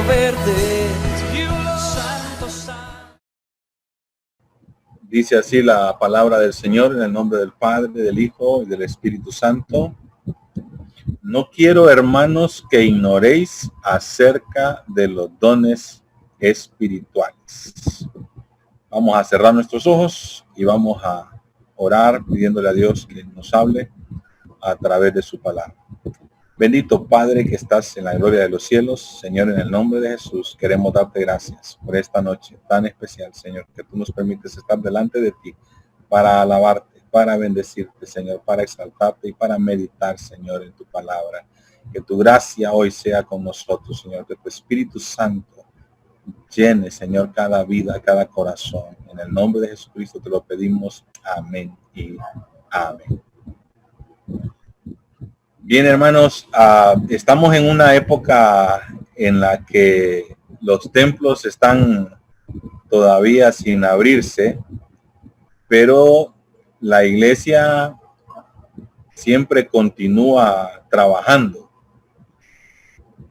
verde. Santo, santo. Dice así la palabra del Señor, en el nombre del Padre, del Hijo y del Espíritu Santo. No quiero, hermanos, que ignoréis acerca de los dones espirituales. Vamos a cerrar nuestros ojos y vamos a orar pidiéndole a Dios que nos hable a través de su palabra. Bendito Padre que estás en la gloria de los cielos, Señor, en el nombre de Jesús, queremos darte gracias por esta noche tan especial, Señor, que tú nos permites estar delante de ti para alabarte, para bendecirte, Señor, para exaltarte y para meditar, Señor, en tu palabra. Que tu gracia hoy sea con nosotros, Señor, que tu Espíritu Santo llene, Señor, cada vida, cada corazón. En el nombre de Jesucristo te lo pedimos. Amén y amén. Bien, hermanos, estamos en una época en la que los templos están todavía sin abrirse, pero la iglesia siempre continúa trabajando.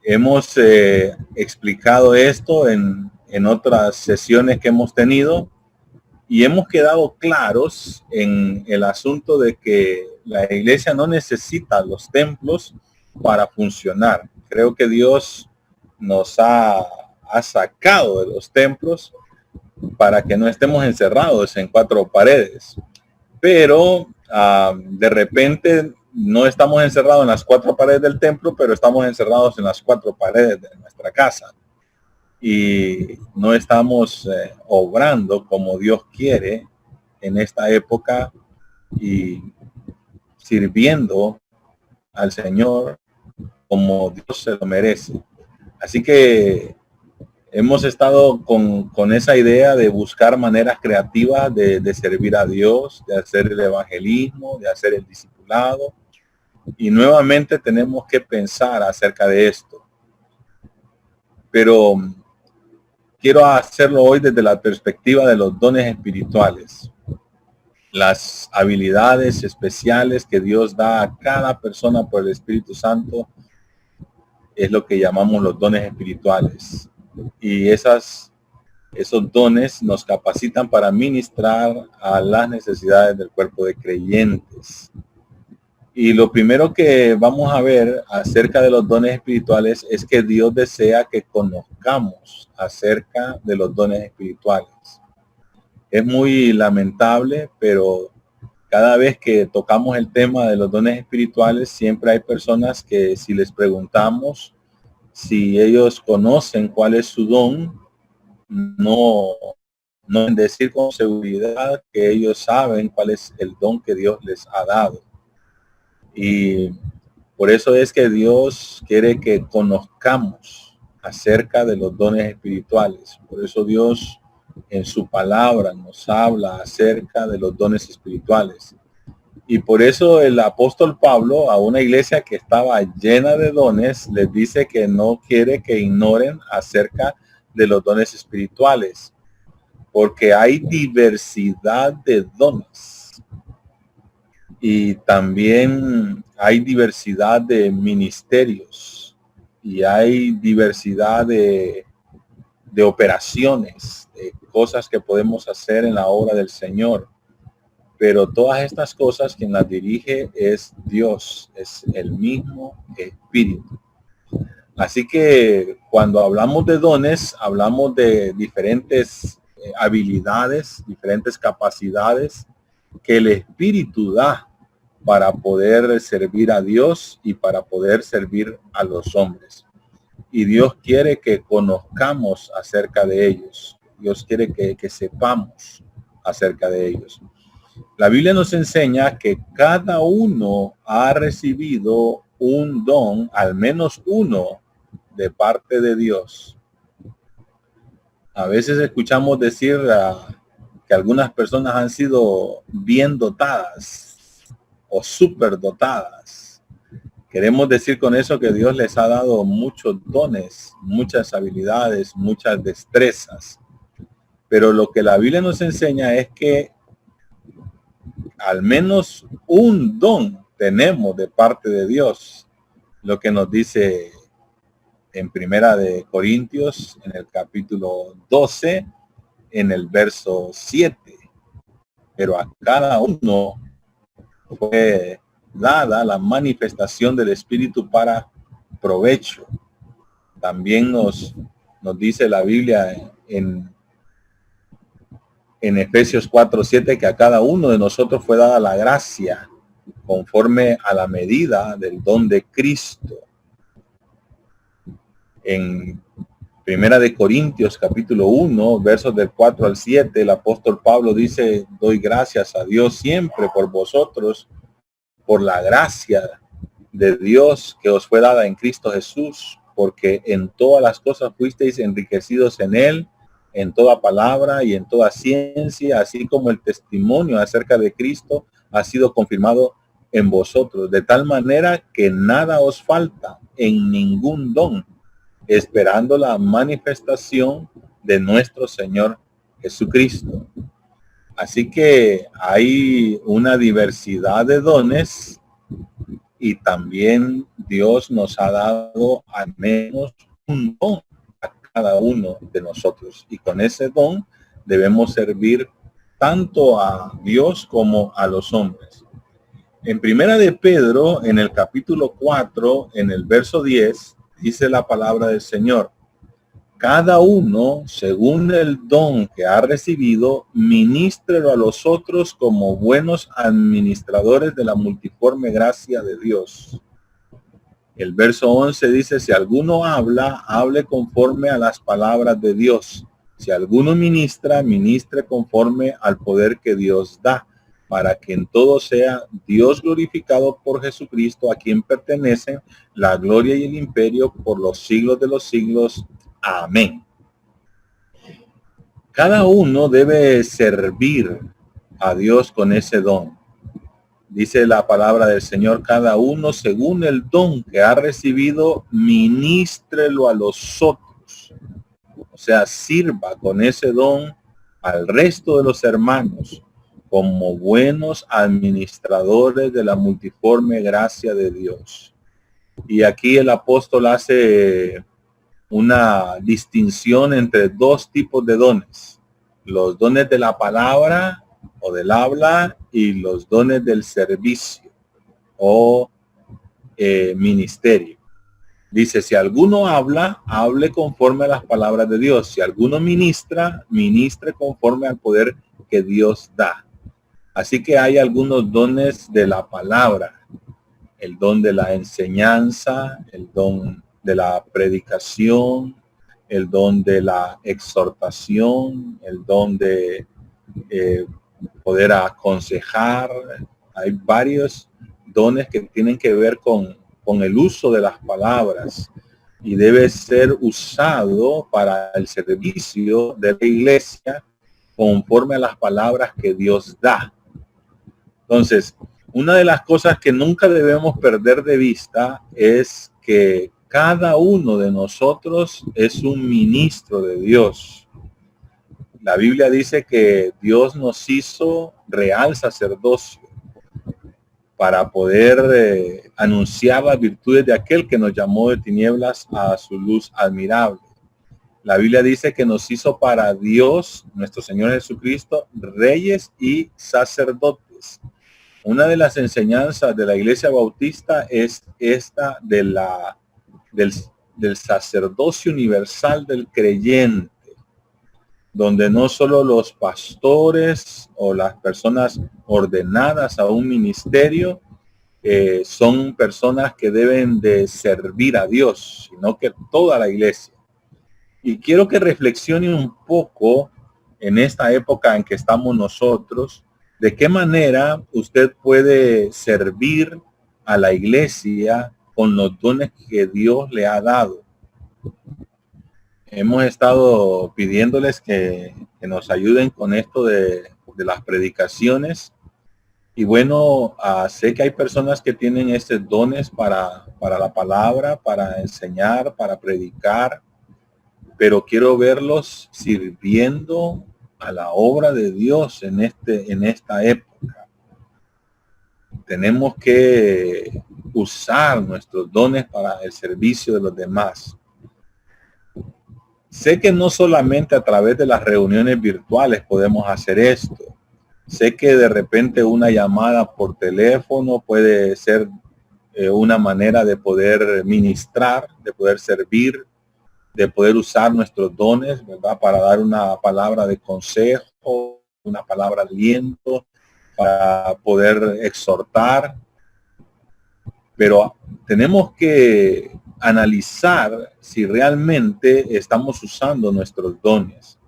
Hemos explicado esto en otras sesiones que hemos tenido y hemos quedado claros en el asunto de que la iglesia no necesita los templos para funcionar. Creo que Dios nos ha sacado de los templos para que no estemos encerrados en cuatro paredes. Pero de repente no estamos encerrados en las cuatro paredes del templo, pero estamos encerrados en las cuatro paredes de nuestra casa. Y no estamos obrando como Dios quiere en esta época y sirviendo al Señor como Dios se lo merece. Así que hemos estado con esa idea de buscar maneras creativas de servir a Dios, de hacer el evangelismo, de hacer el discipulado. Y nuevamente tenemos que pensar acerca de esto. Pero quiero hacerlo hoy desde la perspectiva de los dones espirituales. Las habilidades especiales que Dios da a cada persona por el Espíritu Santo es lo que llamamos los dones espirituales. Y esos dones nos capacitan para ministrar a las necesidades del cuerpo de creyentes. Y lo primero que vamos a ver acerca de los dones espirituales es que Dios desea que conozcamos acerca de los dones espirituales. Es muy lamentable, pero cada vez que tocamos el tema de los dones espirituales, siempre hay personas que si les preguntamos si ellos conocen cuál es su don, no decir con seguridad que ellos saben cuál es el don que Dios les ha dado. Y por eso es que Dios quiere que conozcamos acerca de los dones espirituales. Por eso Dios en su palabra nos habla acerca de los dones espirituales. Y por eso el apóstol Pablo a una iglesia que estaba llena de dones les dice que no quiere que ignoren acerca de los dones espirituales, porque hay diversidad de dones y también hay diversidad de ministerios y hay diversidad de operaciones, de cosas que podemos hacer en la obra del Señor. Pero todas estas cosas quien las dirige es Dios, es el mismo Espíritu. Así que cuando hablamos de dones, hablamos de diferentes habilidades, diferentes capacidades que el Espíritu da para poder servir a Dios y para poder servir a los hombres. Y Dios quiere que conozcamos acerca de ellos. Dios quiere que sepamos acerca de ellos. La Biblia nos enseña que cada uno ha recibido un don, al menos uno, de parte de Dios. A veces escuchamos decir que algunas personas han sido bien dotadas o superdotadas. Queremos decir con eso que Dios les ha dado muchos dones, muchas habilidades, muchas destrezas. Pero lo que la Biblia nos enseña es que al menos un don tenemos de parte de Dios, lo que nos dice en Primera de Corintios, en el capítulo 12, en el verso 7. Pero a cada uno fue dada la manifestación del Espíritu para provecho. También nos dice la Biblia en Efesios 4:7 que a cada uno de nosotros fue dada la gracia conforme a la medida del don de Cristo. En Primera de Corintios capítulo 1, versos del 4 al 7, el apóstol Pablo dice: doy gracias a Dios siempre por vosotros, por la gracia de Dios que os fue dada en Cristo Jesús, porque en todas las cosas fuisteis enriquecidos en él, en toda palabra y en toda ciencia, así como el testimonio acerca de Cristo ha sido confirmado en vosotros, de tal manera que nada os falta en ningún don, esperando la manifestación de nuestro Señor Jesucristo. Así que hay una diversidad de dones y también Dios nos ha dado al menos un don a cada uno de nosotros. Y con ese don debemos servir tanto a Dios como a los hombres. En Primera de Pedro, en el capítulo 4, en el verso 10, dice la palabra del Señor: cada uno, según el don que ha recibido, ministrelo a los otros como buenos administradores de la multiforme gracia de Dios. El verso 11 dice: si alguno habla, hable conforme a las palabras de Dios. Si alguno ministra, ministre conforme al poder que Dios da, para que en todo sea Dios glorificado por Jesucristo, a quien pertenecen la gloria y el imperio por los siglos de los siglos. Amén. Cada uno debe servir a Dios con ese don. Dice la palabra del Señor: cada uno según el don que ha recibido, ministrelo a los otros. O sea, sirva con ese don al resto de los hermanos como buenos administradores de la multiforme gracia de Dios. Y aquí el apóstol hace una distinción entre dos tipos de dones: los dones de la palabra o del habla y los dones del servicio o ministerio. Dice: si alguno habla, hable conforme a las palabras de Dios. Si alguno ministra, ministre conforme al poder que Dios da. Así que hay algunos dones de la palabra: el don de la enseñanza, el don de la predicación, el don de la exhortación, el don de poder aconsejar. Hay varios dones que tienen que ver con el uso de las palabras y debe ser usado para el servicio de la iglesia conforme a las palabras que Dios da. Entonces, una de las cosas que nunca debemos perder de vista es que cada uno de nosotros es un ministro de Dios. La Biblia dice que Dios nos hizo real sacerdocio para poder anunciar las virtudes de aquel que nos llamó de tinieblas a su luz admirable. La Biblia dice que nos hizo para Dios, nuestro Señor Jesucristo, reyes y sacerdotes. Una de las enseñanzas de la Iglesia Bautista es esta del sacerdocio universal del creyente, donde no solo los pastores o las personas ordenadas a un ministerio son personas que deben de servir a Dios, sino que toda la iglesia. Y quiero que reflexione un poco en esta época en que estamos nosotros, de qué manera usted puede servir a la iglesia con los dones que Dios le ha dado. Hemos estado pidiéndoles que nos ayuden con esto de las predicaciones. Y bueno, sé que hay personas que tienen estos dones para la palabra, para enseñar, para predicar, pero quiero verlos sirviendo a la obra de Dios en esta época. Tenemos que usar nuestros dones para el servicio de los demás. Sé que no solamente a través de las reuniones virtuales podemos hacer esto. Sé que de repente una llamada por teléfono puede ser una manera de poder ministrar, de poder servir, de poder usar nuestros dones, ¿verdad? Para dar una palabra de consejo, una palabra de aliento, para poder exhortar. Pero tenemos que analizar si realmente estamos usando nuestros dones.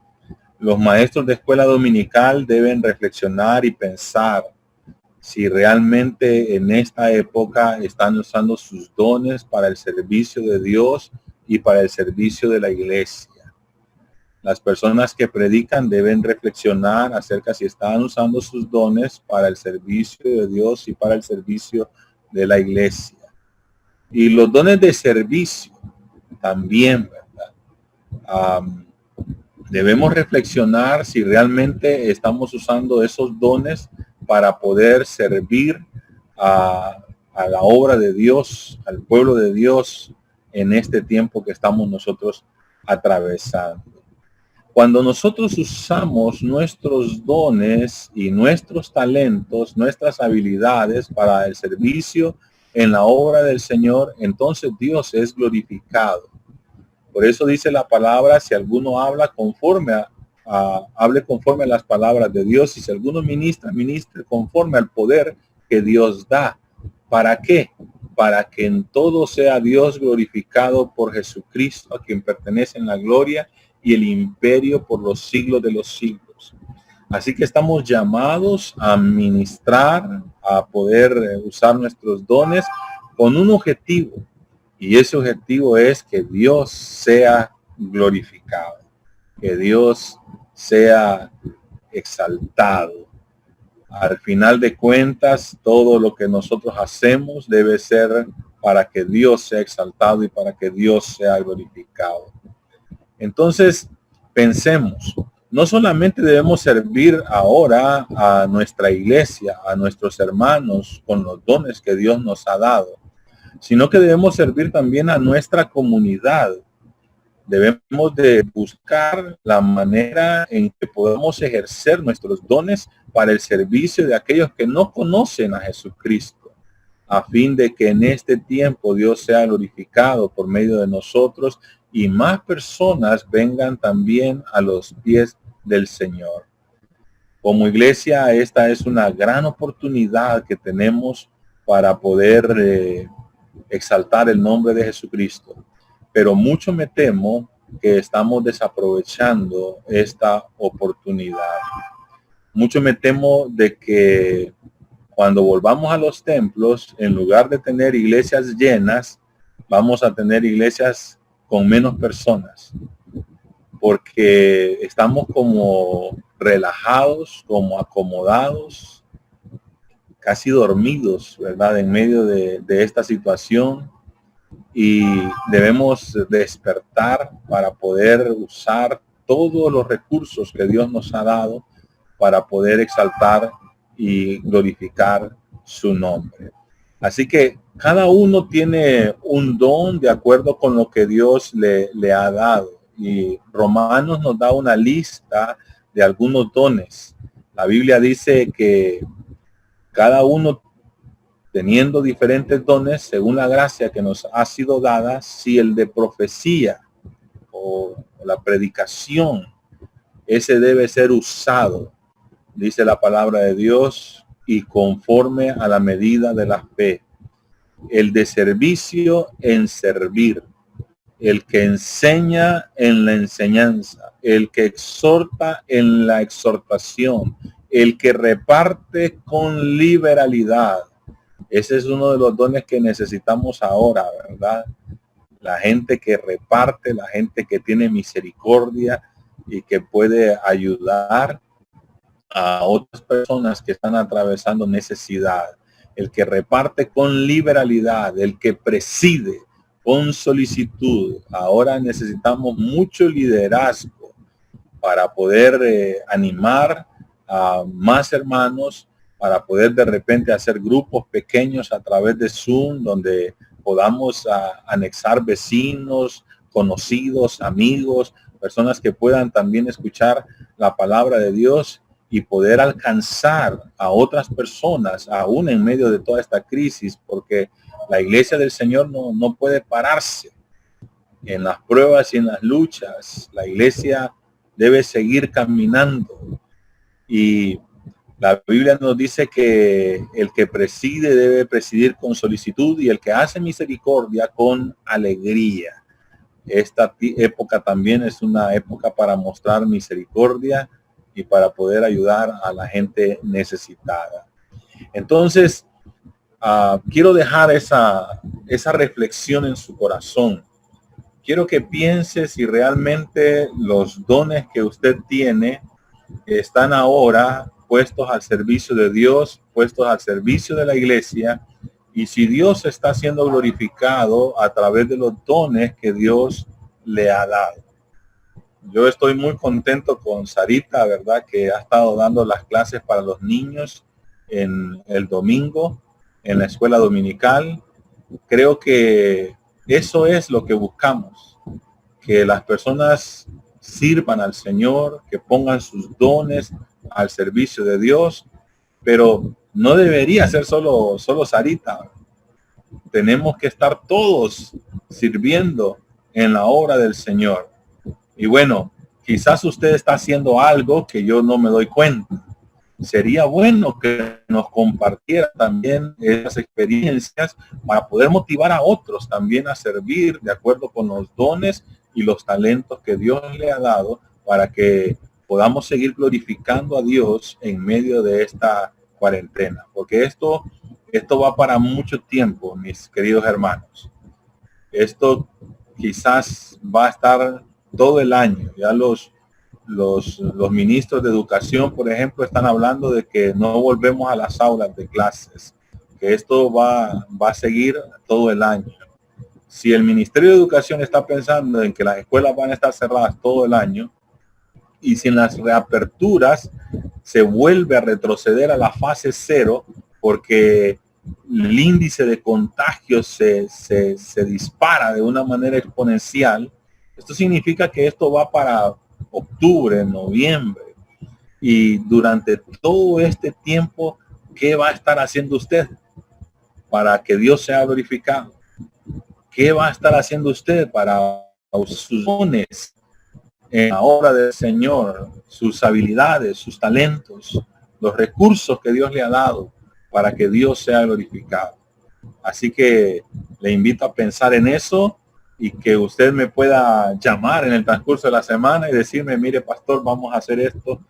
Los maestros de escuela dominical deben reflexionar y pensar si realmente en esta época están usando sus dones para el servicio de Dios y para el servicio de la iglesia. Las personas que predican deben reflexionar acerca si están usando sus dones para el servicio de Dios y para el servicio de la iglesia. Y los dones de servicio también, ¿verdad? Debemos reflexionar si realmente estamos usando esos dones para poder servir a la obra de Dios, al pueblo de Dios en este tiempo que estamos nosotros atravesando. Cuando nosotros usamos nuestros dones y nuestros talentos, nuestras habilidades para el servicio en la obra del Señor, entonces Dios es glorificado. Por eso dice la palabra, si alguno habla hable conforme a las palabras de Dios, y si alguno ministra conforme al poder que Dios da. ¿Para qué? Para que en todo sea Dios glorificado por Jesucristo, a quien pertenecen la gloria y el imperio por los siglos de los siglos. Así que estamos llamados a ministrar, a poder usar nuestros dones con un objetivo. Y ese objetivo es que Dios sea glorificado, que Dios sea exaltado. Al final de cuentas, todo lo que nosotros hacemos debe ser para que Dios sea exaltado y para que Dios sea glorificado. Entonces, pensemos, no solamente debemos servir ahora a nuestra iglesia, a nuestros hermanos con los dones que Dios nos ha dado, sino que debemos servir también a nuestra comunidad. Debemos de buscar la manera en que podamos ejercer nuestros dones para el servicio de aquellos que no conocen a Jesucristo, a fin de que en este tiempo Dios sea glorificado por medio de nosotros y más personas vengan también a los pies del Señor. Como iglesia, esta es una gran oportunidad que tenemos para poder exaltar el nombre de Jesucristo. Pero mucho me temo que estamos desaprovechando esta oportunidad. Mucho me temo de que cuando volvamos a los templos, en lugar de tener iglesias llenas, vamos a tener iglesias con menos personas, porque estamos como relajados, como acomodados, casi dormidos, ¿verdad? En medio de esta situación, y debemos despertar para poder usar todos los recursos que Dios nos ha dado para poder exaltar y glorificar su nombre. Así que cada uno tiene un don de acuerdo con lo que Dios le ha dado. Y Romanos nos da una lista de algunos dones. La Biblia dice que cada uno teniendo diferentes dones según la gracia que nos ha sido dada, si el de profecía o la predicación, ese debe ser usado, dice la palabra de Dios, y conforme a la medida de la fe. El de servicio en servir, el que enseña en la enseñanza, el que exhorta en la exhortación, el que reparte con liberalidad. Ese es uno de los dones que necesitamos ahora, ¿verdad? La gente que reparte, la gente que tiene misericordia y que puede ayudar a otras personas que están atravesando necesidad. El que reparte con liberalidad, el que preside con solicitud. Ahora necesitamos mucho liderazgo para poder animar a más hermanos, para poder de repente hacer grupos pequeños a través de Zoom, donde podamos anexar vecinos, conocidos, amigos, personas que puedan también escuchar la palabra de Dios y poder alcanzar a otras personas, aún en medio de toda esta crisis, porque la iglesia del Señor no puede pararse en las pruebas y en las luchas. La iglesia debe seguir caminando. Y la Biblia nos dice que el que preside debe presidir con solicitud y el que hace misericordia con alegría. Esta época también es una época para mostrar misericordia y para poder ayudar a la gente necesitada. Entonces, quiero dejar esa reflexión en su corazón. Quiero que piense si realmente los dones que usted tiene están ahora puestos al servicio de Dios, puestos al servicio de la iglesia, y si Dios está siendo glorificado a través de los dones que Dios le ha dado. Yo estoy muy contento con Sarita, ¿verdad? Que ha estado dando las clases para los niños en el domingo, en la escuela dominical. Creo que eso es lo que buscamos, que las personas sirvan al Señor, que pongan sus dones al servicio de Dios, pero no debería ser solo Sarita. Tenemos que estar todos sirviendo en la obra del Señor. Y bueno, quizás usted está haciendo algo que yo no me doy cuenta. Sería bueno que nos compartiera también esas experiencias para poder motivar a otros también a servir de acuerdo con los dones y los talentos que Dios le ha dado, para que podamos seguir glorificando a Dios en medio de esta cuarentena, porque esto va para mucho tiempo, mis queridos hermanos. Esto quizás va a estar todo el año. Ya los ministros de educación, por ejemplo, están hablando de que no volvemos a las aulas de clases, que esto va a seguir todo el año. Si el Ministerio de Educación está pensando en que las escuelas van a estar cerradas todo el año, y si en las reaperturas se vuelve a retroceder a la fase 0, porque el índice de contagios se dispara de una manera exponencial, esto significa que esto va para octubre, noviembre, y durante todo este tiempo, ¿qué va a estar haciendo usted para que Dios sea glorificado? ¿Qué va a estar haciendo usted para sus dones en la obra del Señor, sus habilidades, sus talentos, los recursos que Dios le ha dado para que Dios sea glorificado? Así que le invito a pensar en eso, y que usted me pueda llamar en el transcurso de la semana y decirme: mire, pastor, vamos a hacer esto,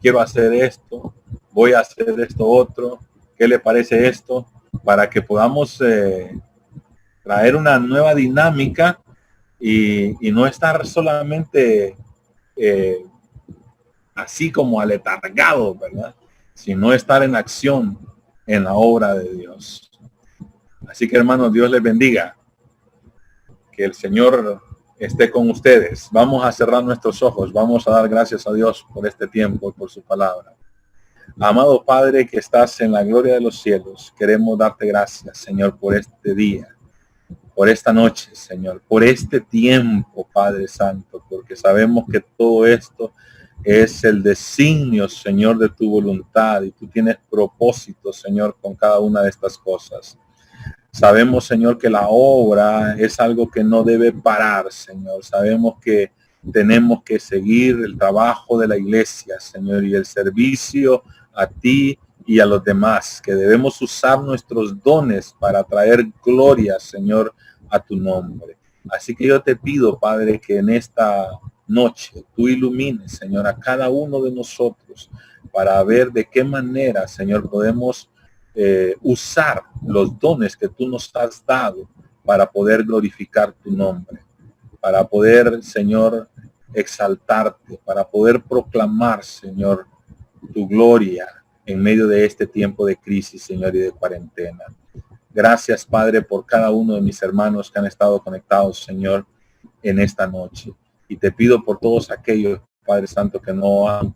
quiero hacer esto, voy a hacer esto otro, ¿qué le parece esto? Para que podamos traer una nueva dinámica y no estar solamente así como aletargado, ¿verdad? Sino estar en acción en la obra de Dios. Así que, hermanos, Dios les bendiga. Que el Señor esté con ustedes. Vamos a cerrar nuestros ojos. Vamos a dar gracias a Dios por este tiempo y por su palabra. Amado Padre que estás en la gloria de los cielos, queremos darte gracias, Señor, por este día, por esta noche, Señor, por este tiempo, Padre Santo, porque sabemos que todo esto es el designio, Señor, de tu voluntad, y tú tienes propósitos, Señor, con cada una de estas cosas. Sabemos, Señor, que la obra es algo que no debe parar, Señor. Sabemos que tenemos que seguir el trabajo de la iglesia, Señor, y el servicio a ti y a los demás, que debemos usar nuestros dones para traer gloria, Señor, a tu nombre. Así que yo te pido, Padre, que en esta noche tú ilumines, Señor, a cada uno de nosotros para ver de qué manera, Señor, podemos usar los dones que tú nos has dado para poder glorificar tu nombre, para poder, Señor, exaltarte, para poder proclamar, Señor, tu gloria en medio de este tiempo de crisis, Señor, y de cuarentena. Gracias, Padre, por cada uno de mis hermanos que han estado conectados, Señor, en esta noche. Y te pido por todos aquellos, Padre Santo, que no han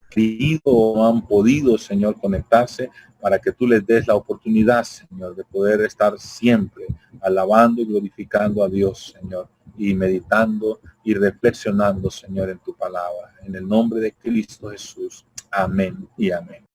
querido o no han podido, Señor, conectarse, para que tú les des la oportunidad, Señor, de poder estar siempre alabando y glorificando a Dios, Señor, y meditando y reflexionando, Señor, en tu palabra. En el nombre de Cristo Jesús. Amén y amén.